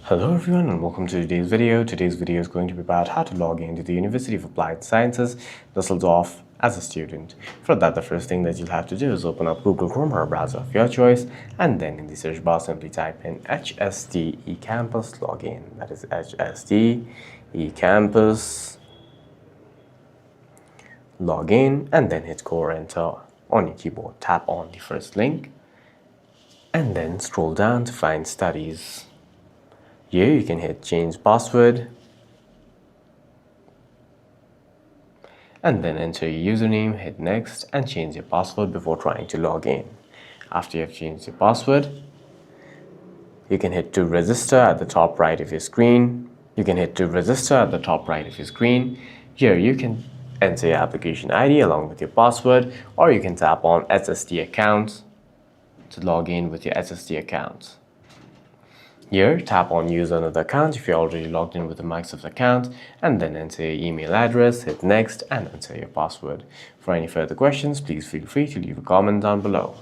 Hello everyone and welcome to today's video. Today's video is going to be about how to log into the University of Applied Sciences, Düsseldorf as a student. For that, the first thing that you'll have to do is open up Google Chrome or a browser of your choice, and then in the search bar simply type in HSD eCampus login. That is HSD eCampus login, and then hit go or enter on your keyboard. Tap on the first link and then scroll down to find studies. Here you can hit change password and then enter your username, hit next and change your password before trying to log in. After you have changed your password, you can hit to register at the top right of your screen. Here you can enter your application ID along with your password, or you can tap on SSD account to log in with your SSD account. Here, tap on use another account if you're already logged in with a Microsoft account, and then enter your email address, hit next and enter your password. For any further questions, please feel free to leave a comment down below.